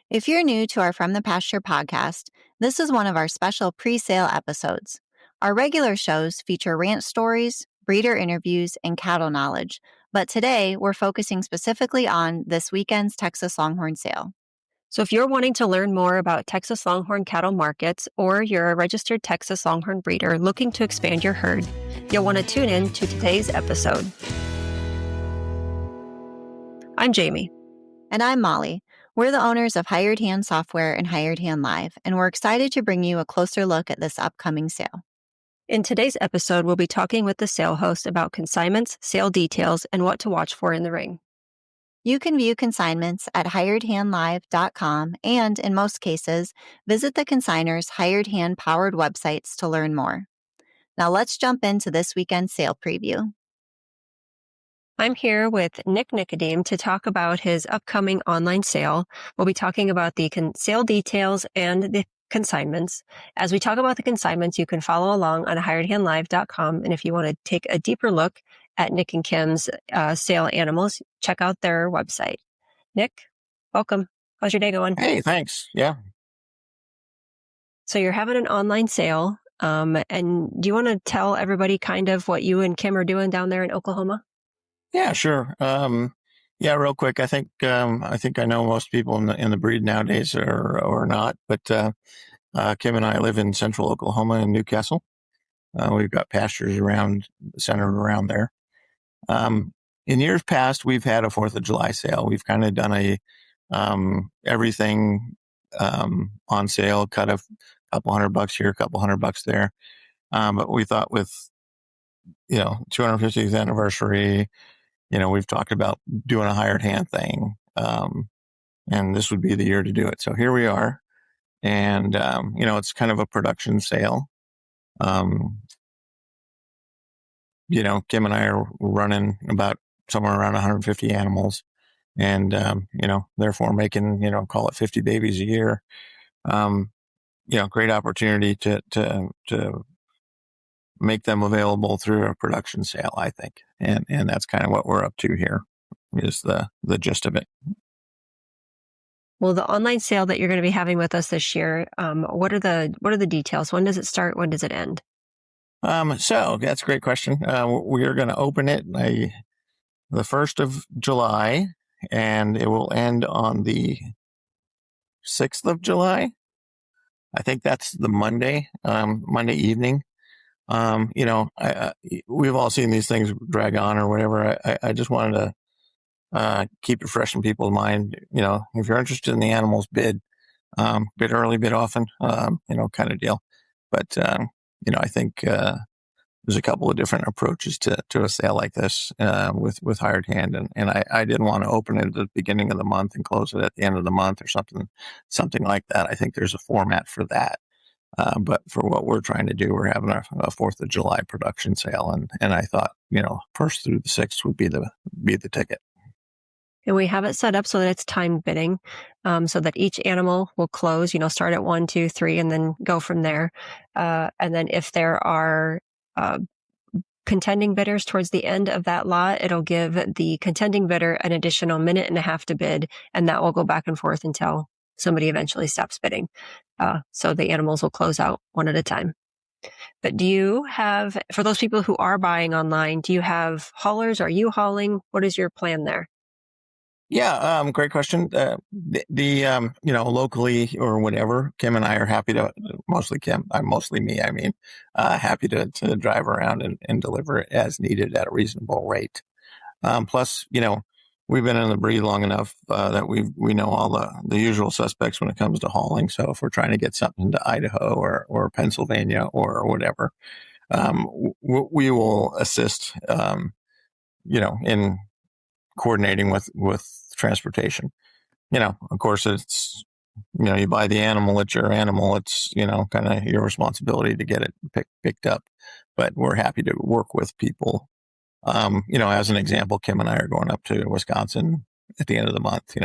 If you're new to our From the Pasture podcast, this is one of our special pre-sale episodes. Our regular shows feature ranch stories, breeder interviews, and cattle knowledge, but today we're focusing specifically on this weekend's Texas Longhorn sale. So if you're wanting to learn more about Texas Longhorn cattle markets, or you're a registered Texas Longhorn breeder looking to expand your herd, you'll want to tune in to today's episode. I'm Jamie. And I'm Molly. We're the owners of Hired Hand Software and Hired Hand Live, and we're excited to bring you a closer look at this upcoming sale. In today's episode, we'll be talking with the sale host about consignments, sale details, and what to watch for in the ring. You can view consignments at hiredhandlive.com and, in most cases, visit the consignor's Hired Hand-powered websites to learn more. Now let's jump into this weekend's sale preview. I'm here with Nik Nikodym to talk about his upcoming online sale. We'll be talking about the sale details and the consignments. As we talk about the consignments, you can follow along on hiredhandlive.com. And if you want to take a deeper look at Nik and Kim's sale animals, check out their website. Nik, welcome. How's your day going? Hey, thanks. Yeah. So you're having an online sale. And do you want to tell everybody kind of what you and Kim are doing down there in Oklahoma? Yeah, sure. Yeah, real quick. I think I know most people in the breed nowadays or not, but Kim and I live in central Oklahoma in Newcastle. We've got pastures centered around there. In years past, we've had a 4th of July sale. We've kind of done everything on sale, cut a couple $100 here, a couple $100 there. But we thought with 250th anniversary, we've talked about doing a hired hand thing, and this would be the year to do it. So here we are, and it's kind of a production sale. Kim and I are running about somewhere around 150 animals, and therefore making call it 50 babies a year. Great opportunity to make them available through a production sale, I think. And that's kind of what we're up to here, is the gist of it. Well, the online sale that you're going to be having with us this year, what are the details? When does it start? When does it end? So that's a great question. We are going to open it the 1st of July, and it will end on the 6th of July. I think that's the Monday evening. We've all seen these things drag on or whatever. I just wanted to keep it fresh in people's mind. If you're interested in the animals, bid early, bid often, kind of deal. But, I think there's a couple of different approaches to a sale like this with hired hand. And I didn't want to open it at the beginning of the month and close it at the end of the month or something like that. I think there's a format for that. But for what we're trying to do, we're having a 4th of July production sale. And I thought, 1st through the 6th would be the ticket. And we have it set up so that it's timed bidding, so that each animal will close, start at 1, 2, 3, and then go from there. And then if there are contending bidders towards the end of that lot, it'll give the contending bidder an additional minute and a half to bid, and that will go back and forth until somebody eventually stops bidding. So the animals will close out one at a time. But do you have, for those people who are buying online, do you have haulers? Are you hauling? What is your plan there? Yeah, great question. Locally or whatever, Kim and I are happy to, mostly Kim, mostly me, happy to drive around and deliver it as needed at a reasonable rate. Plus, we've been in the breed long enough that we know all the usual suspects when it comes to hauling. So if we're trying to get something to Idaho or Pennsylvania or whatever, we will assist, in coordinating with transportation. Of course, it's, you buy the animal, it's your animal. It's, kind of your responsibility to get it picked up. But we're happy to work with people. As an example, Kim and I are going up to Wisconsin at the end of the month,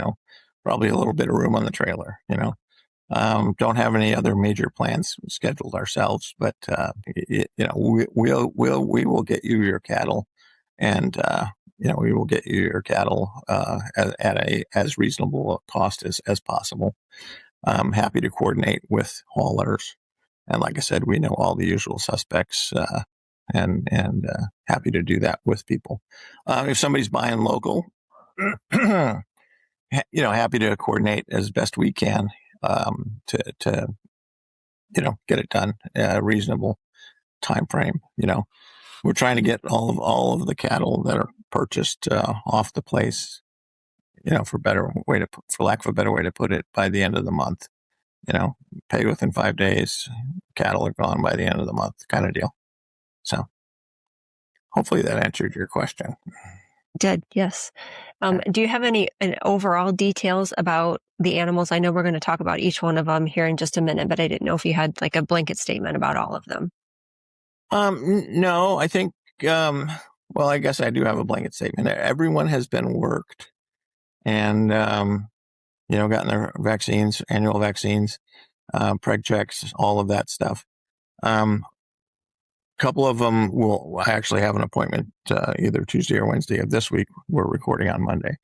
probably a little bit of room on the trailer, don't have any other major plans scheduled ourselves, but, we will get you your cattle and, we will get you your cattle at a as reasonable a cost as possible. I'm happy to coordinate with haulers, and like I said, we know all the usual suspects, and happy to do that with people. If somebody's buying local, happy to coordinate as best we can to get it done a reasonable time frame. We're trying to get all of the cattle that are purchased off the place, for lack of a better way to put it, by the end of the month. Pay within 5 days, cattle are gone by the end of the month, kind of deal. So hopefully that answered your question. Did, yes. Do you have any overall details about the animals? I know we're going to talk about each one of them here in just a minute, but I didn't know if you had like a blanket statement about all of them. No, I think, well, I guess I do have a blanket statement. Everyone has been worked and, gotten their vaccines, annual vaccines, preg checks, all of that stuff. Couple of them I actually have an appointment either Tuesday or Wednesday of this week. We're recording on Monday.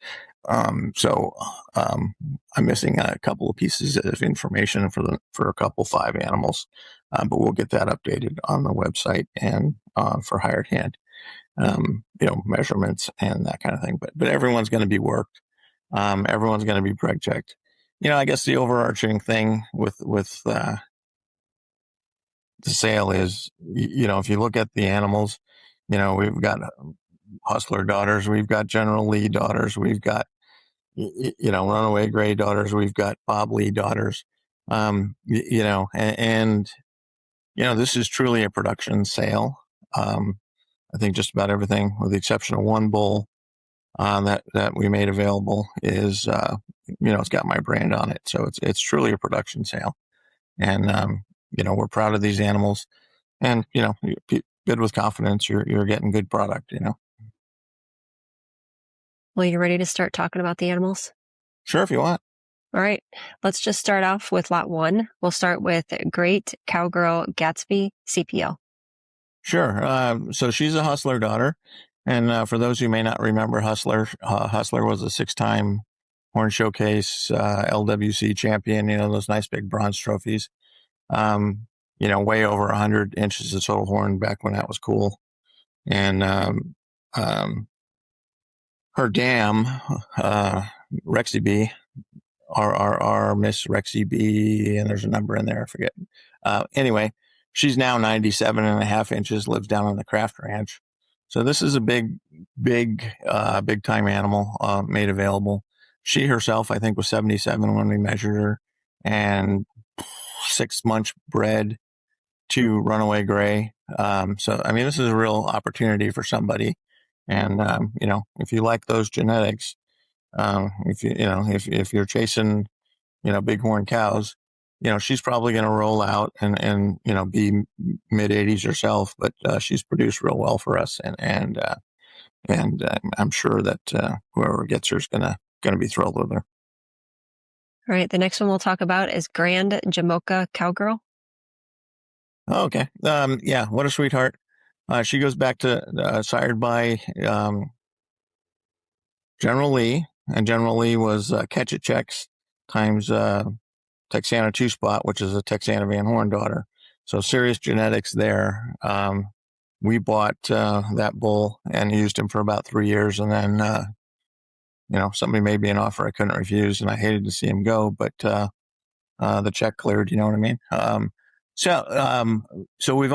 So I'm missing a couple of pieces of information for a couple 5 animals, but we'll get that updated on the website and for hired hand, measurements and that kind of thing. But everyone's going to be worked. Everyone's going to be preg checked. I guess the overarching thing with the sale is, if you look at the animals, we've got hustler daughters, we've got General Lee daughters, we've got, runaway gray daughters, we've got Bob Lee daughters, and this is truly a production sale. I think just about everything, with the exception of one bull that we made available, is, it's got my brand on it. So it's truly a production sale. And, we're proud of these animals, and, you bid with confidence, you're getting good product, Well, you ready to start talking about the animals? Sure, if you want. All right. Let's just start off with lot 1. We'll start with Great Cowgirl Gatsby CPL. Sure. So she's a hustler daughter. And for those who may not remember Hustler, Hustler was a 6-time Horn Showcase LWC champion, those nice big bronze trophies. Way over 100 inches of total horn back when that was cool. And her dam, Rexy B, our Miss Rexy B, and there's a number in there, I forget. Anyway, she's now 97 and a half inches, lives down on the Craft Ranch. So this is a big time animal made available. She herself, I think, was 77 when we measured her, and 6 months bred to runaway gray. So, I mean, this is a real opportunity for somebody. And, if you like those genetics, if you're chasing, bighorn cows, she's probably going to roll out and be mid 80s herself, but she's produced real well for us. And I'm sure that whoever gets her is going to be thrilled with her. All right. The next one we'll talk about is Grand Jamocha Cowgirl. Oh, okay. Yeah. What a sweetheart. She goes back to sired by General Lee, and General Lee was Catch It Checks times Texana 2-Spot, which is a Texana Van Horn daughter. So serious genetics there. We bought that bull and used him for about 3 years, and then somebody made me an offer I couldn't refuse, and I hated to see him go, but the check cleared. You know what I mean? So we've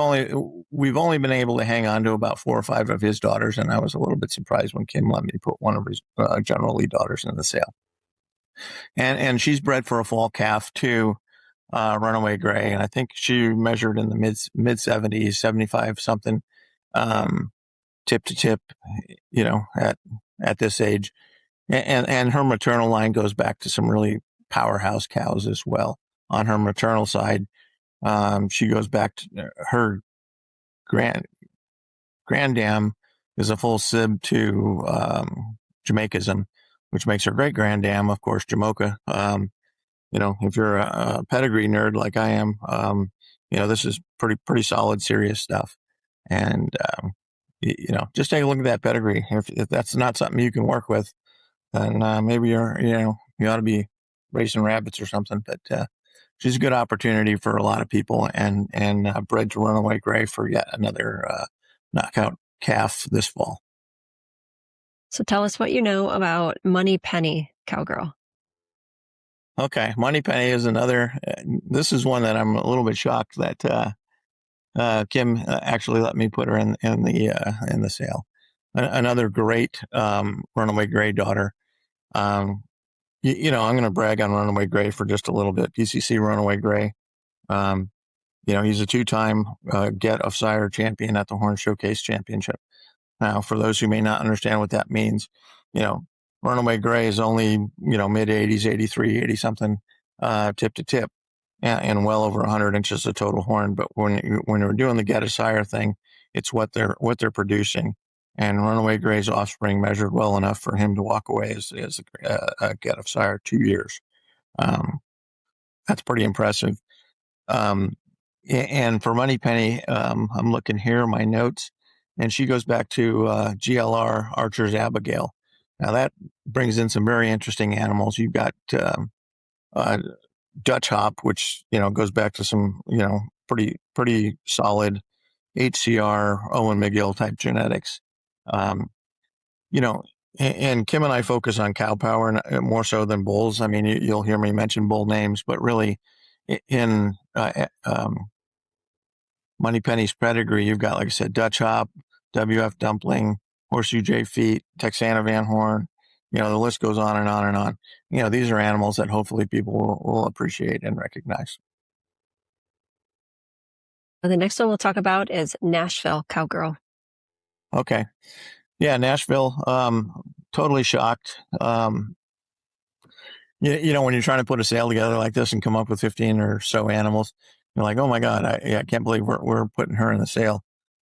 only been able to hang on to about 4 or 5 of his daughters, and I was a little bit surprised when Kim let me put one of his General Lee daughters in the sale. And she's bred for a fall calf too, runaway gray, and I think she measured in the mid 70s, 75 something, tip to tip, at this age, and her maternal line goes back to some really powerhouse cows as well. On her maternal side, she goes back to her granddam is a full sib to Jamaicism, which makes her great granddam, of course, Jamocha. If you're a pedigree nerd like I am, this is pretty solid, serious stuff. And just take a look at that pedigree. If that's not something you can work with, then maybe you ought to be racing rabbits or something. But she's a good opportunity for a lot of people, and bred to Runaway Gray for yet another knockout calf this fall. So tell us what you know about Money Penny Cowgirl. Okay, Money Penny is another. This is one that I'm a little bit shocked that Kim actually let me put her in the sale. Another great Runaway Gray daughter. I'm going to brag on Runaway Gray for just a little bit. PCC Runaway Gray. He's a 2-time Get of Sire champion at the Horn Showcase Championship. Now, for those who may not understand what that means, Runaway Gray is only, mid 80s, 83, 80 something, tip to tip, and well over 100 inches of total horn. But when we're doing the Get a Sire thing, it's what they're producing. And Runaway Gray's offspring measured well enough for him to walk away as a Get of Sire 2 years. That's pretty impressive. And for Money Penny, I'm looking here in my notes, and she goes back to GLR Archer's Abigail. Now that brings in some very interesting animals. You've got Dutch Hop, which goes back to some pretty solid HCR Owen McGill type genetics. And Kim and I focus on cow power more so than bulls. I mean, you'll hear me mention bull names, but really in Money Penny's pedigree, you've got, like I said, Dutch Hop, WF Dumpling, Horseshoe J Feet, Texana Van Horn. The list goes on and on and on. These are animals that hopefully people will appreciate and recognize. The next one we'll talk about is Nashville Cowgirl. Okay. Yeah, Nashville, totally shocked. When you're trying to put a sale together like this and come up with 15 or so animals, you're like, oh my God, I can't believe we're putting her in the sale.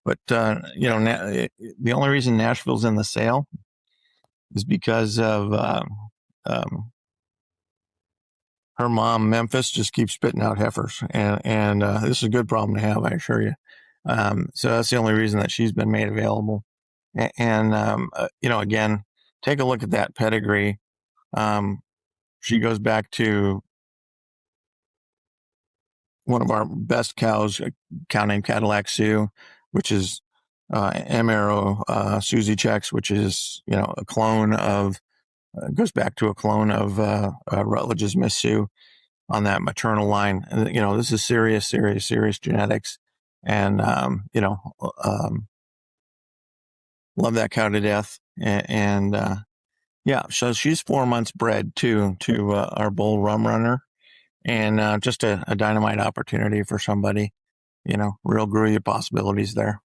But, the only reason Nashville's in the sale is because of her mom, Memphis, just keeps spitting out heifers. And this is a good problem to have, I assure you. So that's the only reason that she's been made available. And again, take a look at that pedigree. She goes back to one of our best cows, a cow named Cadillac Sue, which is M-Arrow Susie Checks, which is, a clone of, goes back to a clone of Rutledge's Miss Sue on that maternal line. And, this is serious genetics. And, love that cow to death. And so she's 4 months bred to our bull Rum Runner. And just a dynamite opportunity for somebody, real groovy possibilities there.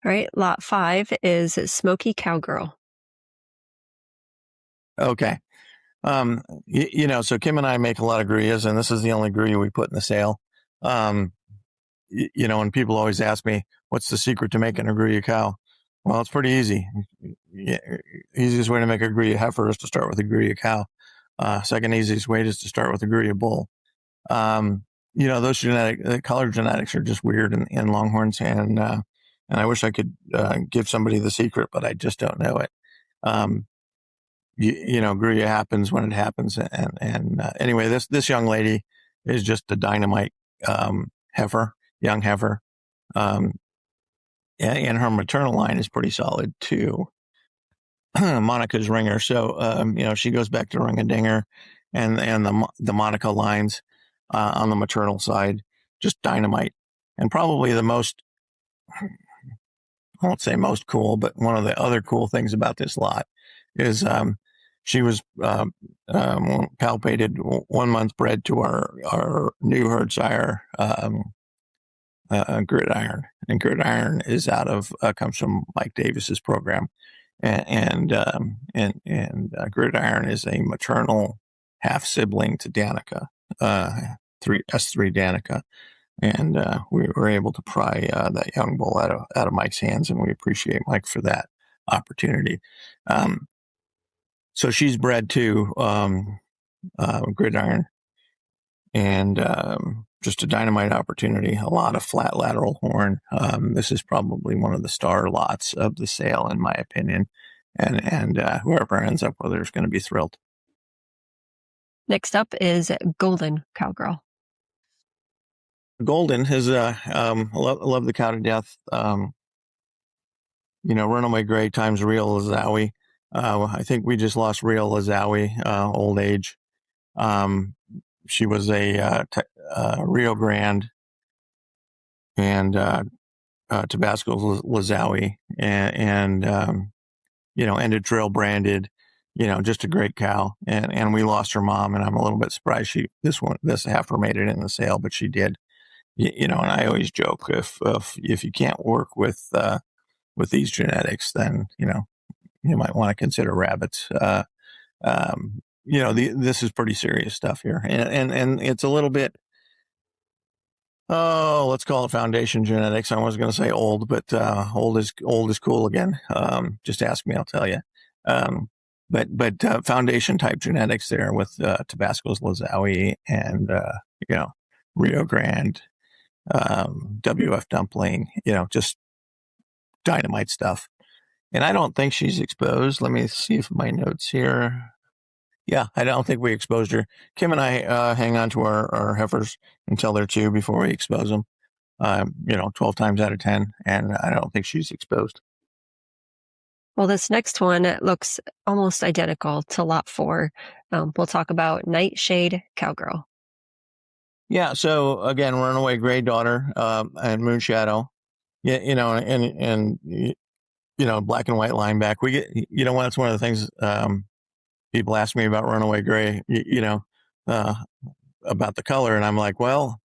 All right. Lot 5 is Smoky Cowgirl. Okay. So Kim and I make a lot of gruyas, and this is the only gruya we put in the sale. And people always ask me, what's the secret to making a gruya cow? Well, it's pretty easy. Easiest way to make a gruya heifer is to start with a gruya cow. Second easiest way is to start with a gruya bull. Those color genetics are just weird in Longhorns, and I wish I could give somebody the secret, but I just don't know it. Gruya happens when it happens, and anyway, this young lady is just a dynamite young heifer, and her maternal line is pretty solid too. Monica's ringer. So, she goes back to Ring a Dinger and the Monica lines on the maternal side, just dynamite. And probably the most, I won't say most cool, but one of the other cool things about this lot is she was palpated 1 month bred to our new herd sire, Gridiron. And Gridiron is comes from Mike Davis's program. And Gridiron is a maternal half sibling to Danica, S3 Danica, and we were able to pry that young bull out of Mike's hands, and we appreciate Mike for that opportunity. So she's bred to Gridiron, and just a dynamite opportunity. A lot of flat lateral horn. This is probably one of the star lots of the sale, in my opinion. And whoever ends up with her is going to be thrilled. Next up is Golden Cowgirl. Golden is I love the cow to death. Runaway Gray times Real Lazawi. I think we just lost Real Lazawi, old age. She was a Rio Grande and Tabasco Lazawi, and ended trail branded. Just a great cow, and we lost her mom, and I'm a little bit surprised this heifer made it in the sale, but she did. And I always joke if you can't work with these genetics, then you might want to consider rabbits. This is pretty serious stuff here, and it's a little bit. Oh, let's call it foundation genetics. I was going to say old, but old is cool again. Just ask me, I'll tell you. But foundation type genetics there with Tabasco's Lazawi and Rio Grande, WF Dumpling. Just dynamite stuff. And I don't think she's exposed. Let me see if my notes here. Yeah, I don't think we exposed her. Kim and I hang on to our heifers until they're 2 before we expose them. 12 times out of 10, and I don't think she's exposed. Well, this next one looks almost identical to Lot 4. We'll talk about Nightshade Cowgirl. Yeah, so again, Runaway Gray Daughter and Moonshadow. Yeah, and black and white lineback. We get, that's one of the things people ask me about Runaway Gray, about the color. And I'm like, well,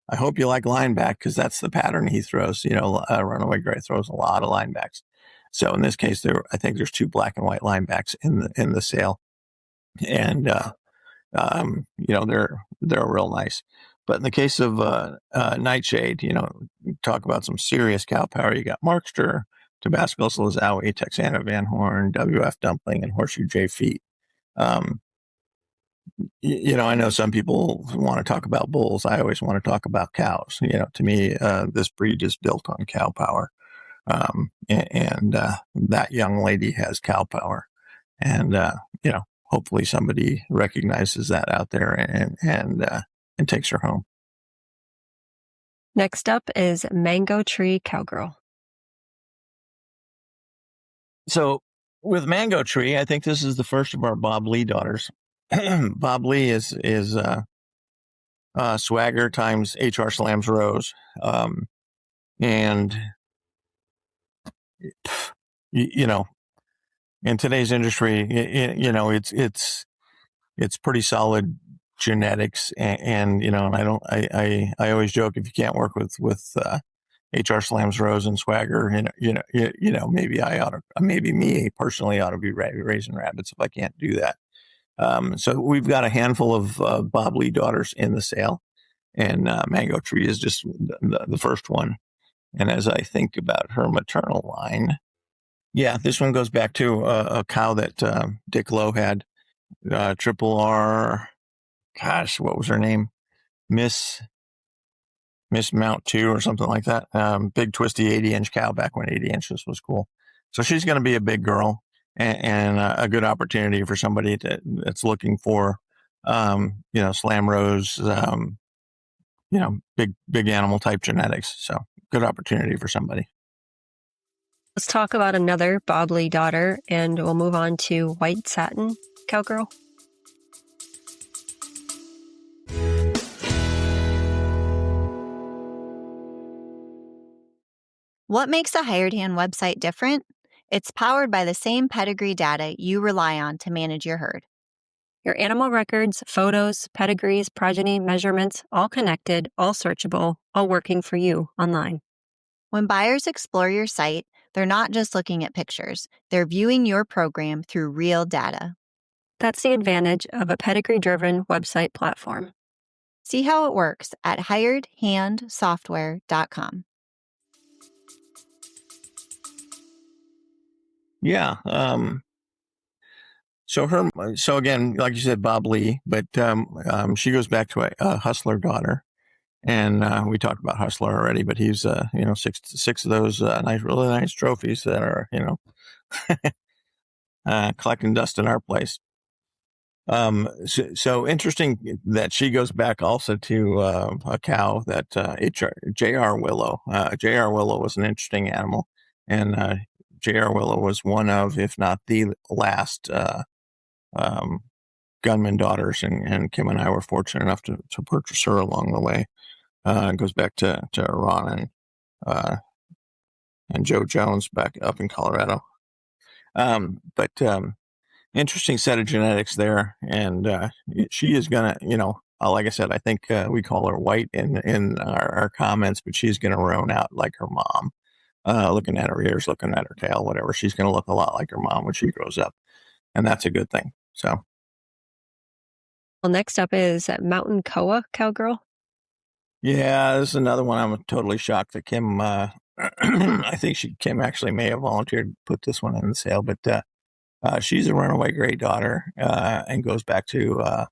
I hope you like lineback because that's the pattern he throws. Runaway Gray throws a lot of linebacks. So in this case, I think there's 2 black and white linebacks in the sale. And, they're real nice. But in the case of Nightshade, talk about some serious cow power. You got Markster, Tabasco's Lazawi, Texana Van Horn, WF Dumpling, and Horseshoe J Feet. I know some people want to talk about bulls. I always want to talk about cows. To me, this breed is built on cow power. And that young lady has cow power. And, hopefully somebody recognizes that out there and takes her home. Next up is Mango Tree Cowgirl. So with Mango Tree, I think this is the first of our Bob Lee daughters. Bob Lee is Swagger times HR Slams Rose. And, in today's industry, it's pretty solid genetics, and I always joke, if you can't work with HR Slams Rose and Swagger, maybe me personally ought to be raising rabbits if I can't do that. So we've got a handful of Bob Lee daughters in the sale, and Mango Tree is just the first one. And as I think about her maternal line, yeah, this one goes back to a cow that Dick Lowe had, Triple R. Gosh, what was her name? Miss Mount 2 or something like that. Big twisty 80-inch cow back when 80 inches was cool. So she's going to be a big girl and a good opportunity for somebody that's looking for, Slam Rose, big animal type genetics. So good opportunity for somebody. Let's talk about another Bob Lee daughter, and we'll move on to White Satin Cowgirl. What makes a hired hand website different? It's powered by the same pedigree data you rely on to manage your herd. Your animal records, photos, pedigrees, progeny, measurements, all connected, all searchable, all working for you online. When buyers explore your site, they're not just looking at pictures. They're viewing your program through real data. That's the advantage of a pedigree-driven website platform. See how it works at hiredhandsoftware.com. Yeah. So again, like you said, Bob Lee, but she goes back to a hustler daughter. And we talked about Hustler already, but he's six of those really nice trophies that are collecting dust in our place. So interesting that she goes back also to a cow that J.R. Willow. J.R. Willow was an interesting animal, and J.R. Willow was one of, if not the last, gunman daughters, and Kim and I were fortunate enough to purchase her along the way. It goes back to Ron and Joe Jones back up in Colorado. But interesting set of genetics there, and she is gonna, like I said, I think we call her white in our comments, but she's gonna roan out like her mom. Looking at her ears, looking at her tail, whatever, she's gonna look a lot like her mom when she grows up, and that's a good thing. So. Well, next up is Mountain Koa Cowgirl. Yeah, this is another one. I'm totally shocked that Kim. I think Kim actually may have volunteered to put this one in the sale, but she's a runaway gray daughter and goes back to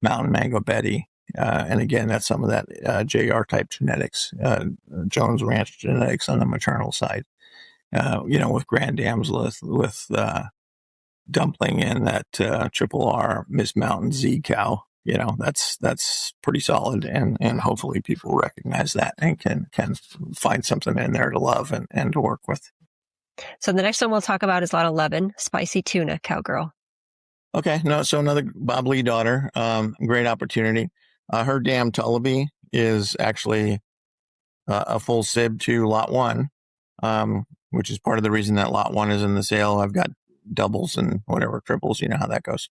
Mountain Mango Betty. And again, that's some of that JR type genetics, Jones Ranch genetics on the maternal side. With Grand Dams with Dumpling and that Triple R Miss Mountain Z cow. That's pretty solid, and hopefully people recognize that and can find something in there to love and to work with. So the next one we'll talk about is lot 11, Spicy Tuna Cowgirl. Okay, so another Bob Lee daughter, great opportunity. Her dam Tullaby is actually a full sib to lot 1, which is part of the reason that lot 1 is in the sale. I've got doubles and whatever triples, you know how that goes.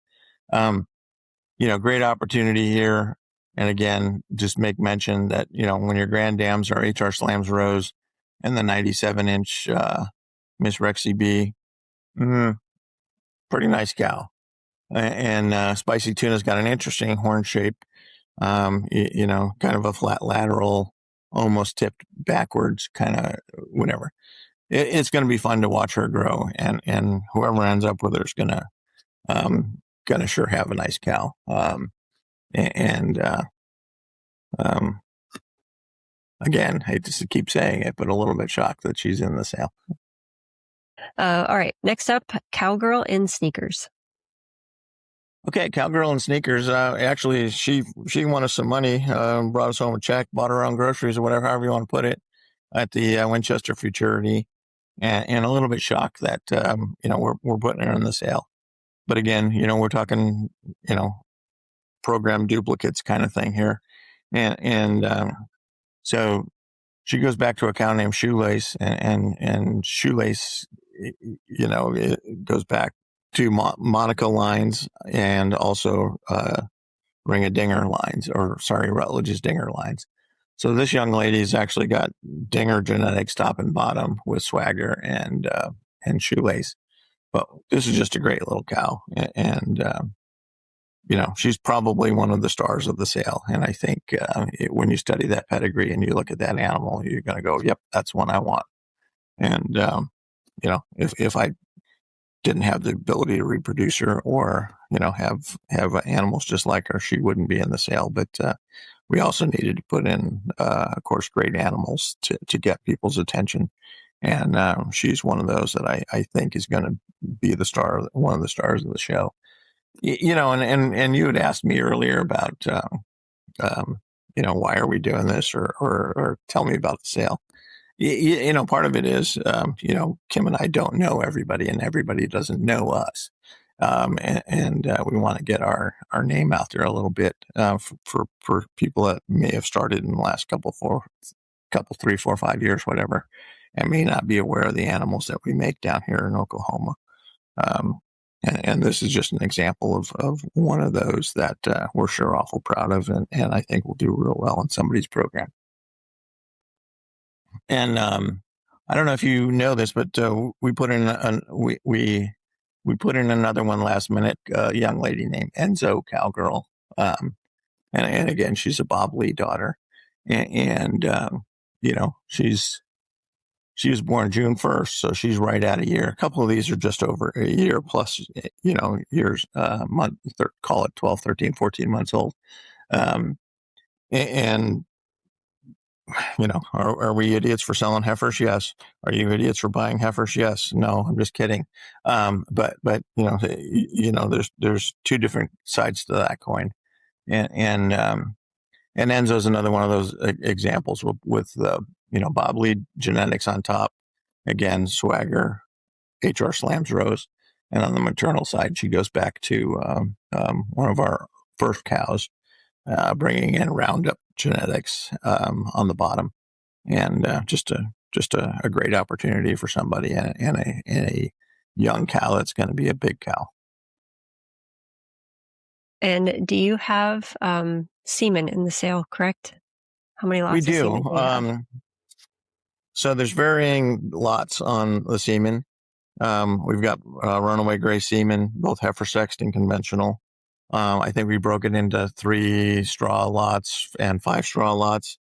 Great opportunity here. And again, just make mention that, when your grand dams are HR Slams Rose and the 97-inch Miss Rexy B, pretty nice cow. And Spicy Tuna's got an interesting horn shape, kind of a flat lateral, almost tipped backwards, kind of whatever. It's going to be fun to watch her grow, and whoever ends up with her is going to sure have a nice cow. Again, hate to keep saying it, but a little bit shocked that she's in the sale. All right. Next up, Cowgirl in Sneakers. Okay, Cowgirl in Sneakers. Actually, she won us some money, brought us home a check, bought her own groceries or whatever, however you want to put it, at the Winchester Futurity, and a little bit shocked that we're putting her in the sale. But again, we're talking program duplicates kind of thing here, and so she goes back to a cow named Shoelace, and Shoelace, it goes back to Monica lines and also Ring-a-Dinger lines, Rutledge's Dinger lines. So this young lady's actually got Dinger genetics top and bottom with Swagger and Shoelace. But this is just a great little cow, and she's probably one of the stars of the sale. And I think when you study that pedigree and you look at that animal, you're going to go, "Yep, that's one I want." And if I didn't have the ability to reproduce her or have animals just like her, she wouldn't be in the sale. But we also needed to put in, of course, great animals to get people's attention. And she's one of those that I think is going to be one of the stars of the show. And you had asked me earlier about, why are we doing this, or tell me about the sale. Part of it is, Kim and I don't know everybody, and everybody doesn't know us. And we want to get our name out there a little bit for people that may have started in the last couple, 3, 4, 5 years, whatever, and may not be aware of the animals that we make down here in Oklahoma. And this is just an example of one of those that we're sure awful proud of, and I think will do real well in somebody's program. And I don't know if you know this, but we put in we put in another one last minute. A young lady named Enzo Cowgirl, and again, she's a Bob Lee daughter, and she was born June 1st, so she's right at a year. A couple of these are just over a year plus, years, call it 12, 13, 14 months old. And are we idiots for selling heifers? Yes. Are you idiots for buying heifers? Yes. No, I'm just kidding. But there's two different sides to that coin, and Enzo's another one of those examples with Bob Lead genetics on top. Again, Swagger, HR Slams Rose, and on the maternal side, she goes back to one of our first cows, bringing in Roundup genetics on the bottom, and just a great opportunity for somebody and a young cow that's going to be a big cow. And do you have semen in the sale, correct? How many lots We of do. semen do you have? So there's varying lots on the semen. We've got runaway gray semen, both heifer sexed and conventional. I think we broke it into 3 straw lots and 5 straw lots.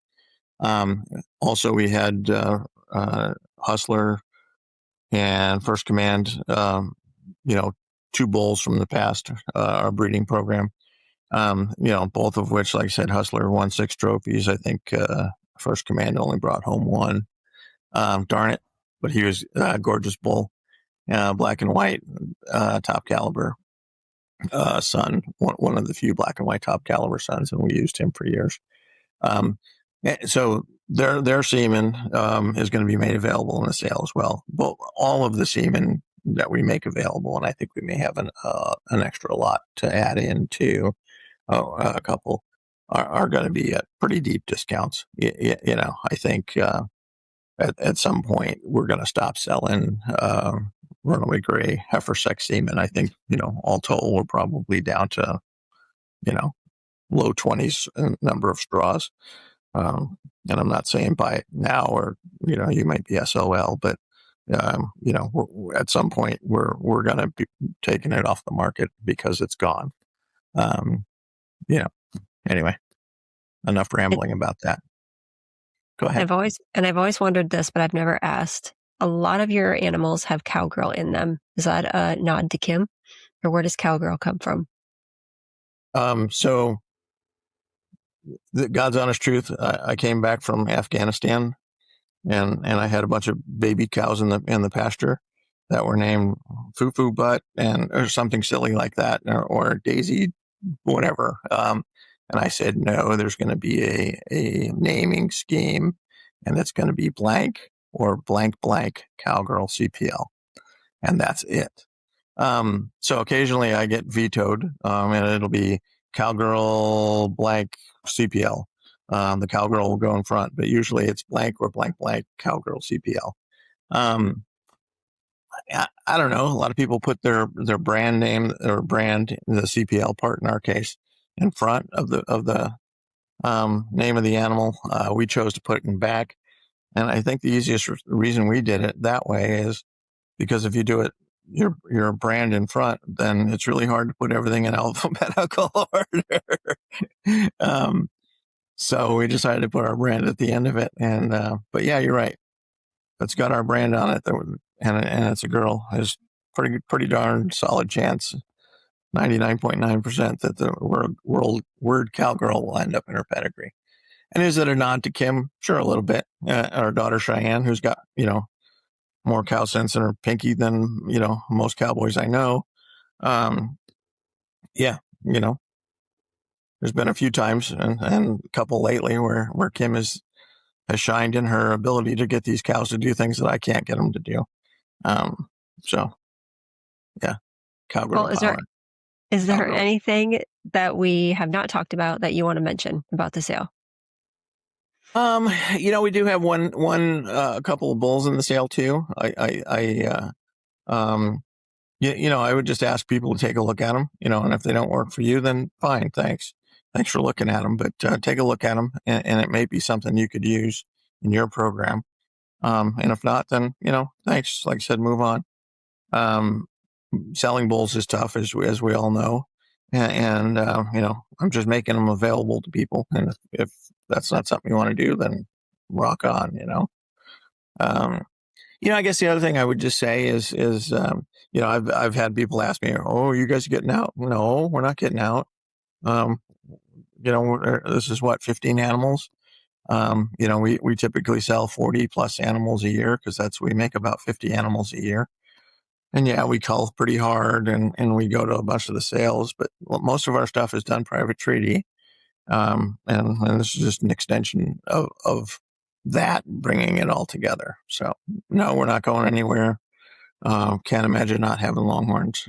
Also, we had Hustler and First Command, 2 bulls from the past, our breeding program. Both of which, like I said, Hustler won 6 trophies. I think First Command only brought home 1. Darn it. But he was a gorgeous bull, black and white, top caliber son, one of the few black and white top caliber sons, and we used him for years. So their semen is going to be made available in the sale as well. But all of the semen that we make available, and I think we may have an extra lot to add into a couple, are going to be at pretty deep discounts. I think at some point we're going to stop selling runaway gray heifer sex semen. I think, all told, we're probably down to, low 20s number of straws. And I'm not saying buy it now or, you might be SOL, but, at some point we're going to be taking it off the market because it's gone. Anyway, enough rambling about that. Go ahead. I've always wondered this, but I've never asked. A lot of your animals have cowgirl in them. Is that a nod to Kim, or where does cowgirl come from? So the God's honest truth, I came back from Afghanistan, and I had a bunch of baby cows in the pasture that were named Foo Foo Butt or something silly like that, or Daisy, whatever. And I said, no, there's going to be a naming scheme, and it's going to be blank or blank cowgirl CPL, and that's it. So occasionally I get vetoed, and it'll be cowgirl blank CPL. The cowgirl will go in front, but usually it's blank or blank cowgirl CPL. I don't know. A lot of people put their brand name or brand, the CPL part in our case, in front of the name of the animal. We chose to put it in back, and I think the easiest reason we did it that way is because if you do it your brand in front, then it's really hard to put everything in alphabetical order. So we decided to put our brand at the end of it, and but yeah, you're right. It's got our brand on it, and it's a girl. There's pretty darn solid chance, 99.9% that the word cowgirl will end up in her pedigree. And is it a nod to Kim? Sure, a little bit. Our daughter Cheyenne, who's got more cow sense in her pinky than most cowboys I know. Yeah, there's been a few times and a couple lately where Kim has shined in her ability to get these cows to do things that I can't get them to do. So yeah, cowgirl power. Is there anything that we have not talked about that you want to mention about the sale? We do have a couple of bulls in the sale too. I would just ask people to take a look at them, and if they don't work for you, then fine. Thanks for looking at them, but take a look at them, and it may be something you could use in your program. And if not, then, thanks. Like I said, move on. Selling bulls is tough, as we all know. And I'm just making them available to people. And if that's not something you want to do, then rock on, I guess the other thing I would just say is I've had people ask me, oh, you guys are getting out? No, we're not getting out. this is 15 animals. We typically sell 40 plus animals a year because we make about 50 animals a year. And yeah, we cull pretty hard and we go to a bunch of the sales, but most of our stuff is done private treaty. And this is just an extension of that, bringing it all together. So no, we're not going anywhere. Can't imagine not having Longhorns.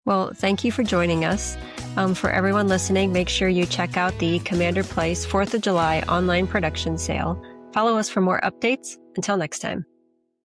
Well, thank you for joining us. For everyone listening, make sure you check out the Commander Place 4th of July online production sale. Follow us for more updates. Until next time.